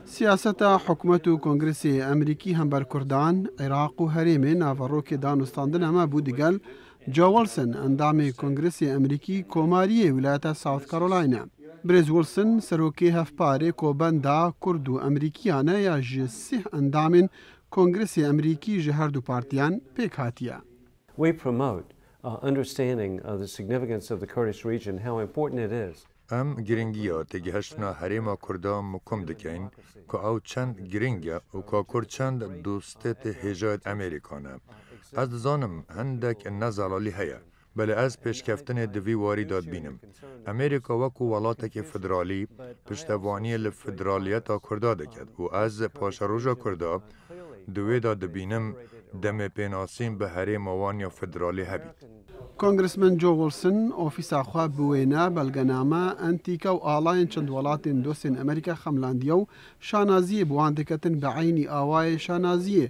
سیاست حکومت و کنگرس امریکی هم بر کردان، عراق و هریم ناوروک دانستاندن همه بودگل جو ولسن اندام کنگرس امریکی کوماری ولایت ساوث کارولاینا. بریز ولسن سروکی هفپاره کوبندا کرد و امریکیانه یا جسیح اندام کنگرس امریکی جهر دو پارتیان پیک هاتیه. We promote understanding of the significance of the Kurdish region, how important it is. ام گرینگیا تگهشتنا حریم کردا مکم دکین که او چند گرینگیا و که کرد چند دوستت هجایت امریکانه. از زانم هندک نزالالی هیا. بله از پیشکفتن دوی واری داد بینم. امریکا وکو ولاتک فدرالی پشتوانی لفدرالیت کردا دکد و از پاشروژا کردا دوی داد بینم دم پیناسیم به حریم وانیا فدرالی هبید. کنگرسمن جو ولسن اوفیسا خواب بوینا بلگنامه انتیکا و آلاین چند ولاتین دوسین امریکا خملاندیو شانازی بواندکتن بعینی آوای شانازی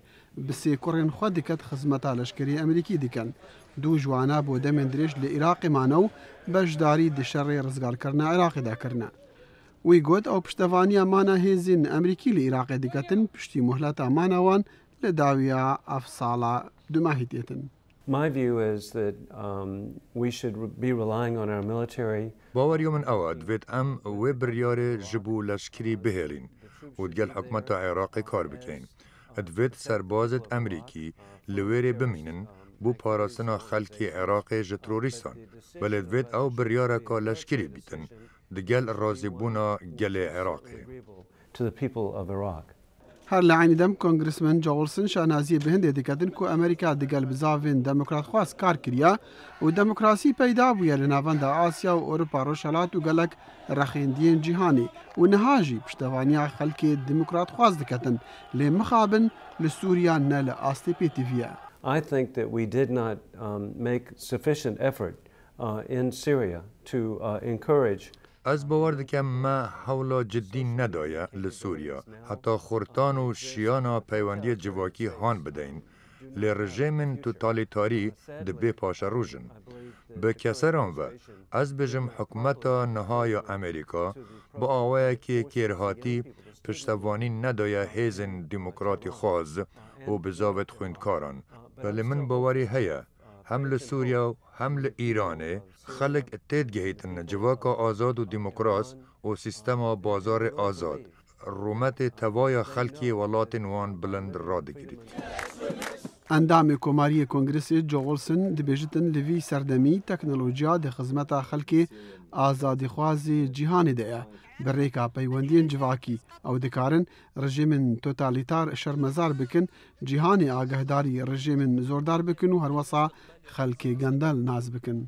بسی کورین خود دکت خدمتا لشکری امریکی دکن. دو جوانا بوده من درش لعراق مانو بجداری دشر رزگار کرنا عراق دا کرنا. وی گود او پشتوانی مانا هیزین امریکی لعراق دکتن پشتی مهلت مانوان لداویا افصالا دماهیتیتن. My view is that we should be relying on our military. باور من اواد وید ام و بریار جبو لشکری بهرین و دگل حکمت عراق کار بکین. ادوید سربازت امریکی لویری بمینن بو پاراسنا خلکی عراق جتروریستان بل ادوید او بریار کا لشکری بیتن دگل رازی بونا گل عراقی. To the people of Iraq. هر لعین دم کنگرسمن جو ولسن شانازی بهند دکتن کو امریکا دگل بزاوین دموکرات خواست کار کریا و دموکراسی پیدا بویا لناوند آسیا و اروپا روشالات و گلک رخیندین جهانی و نهاجی پشتوانی خلکی دموکرات خواست دکتن لمخابن لسوریا نل آستیپی تیویا. I think that we did not make sufficient effort in Syria to encourage. از باور دکم ما حولا جدی ندایا لسوریا حتی خورتان و شیانا پیوندی جواکی هان بدین لرژیم توتالیتاری دبی پاش روژن به کسران و از بجم حکمتا نهای امریکا با آوه که کرهاتی پشتوانی ندایا هیزن دموکراتی خواز و بزاوت خوندکاران ولی من باوری هیا هم لسوریا و هم لإيران خلق تدگهیتن جواکا آزاد و دموکراس و سیستم بازار آزاد رومت توای خلکی ولاتن وان بلند را دگیرید. اندام کوماری کنگرس جو ولسن دبیجتن لوی سردمی تکنولوژیا د خدمت خلکی آزادی خوازی جهانی ده بریکا پیوندین جواکی او دکارن رژیم توتالیتار شرمزار بکن جهانی آگهداری رژیم زوردار بکن و هر وصا خلکی گندل ناز بکن.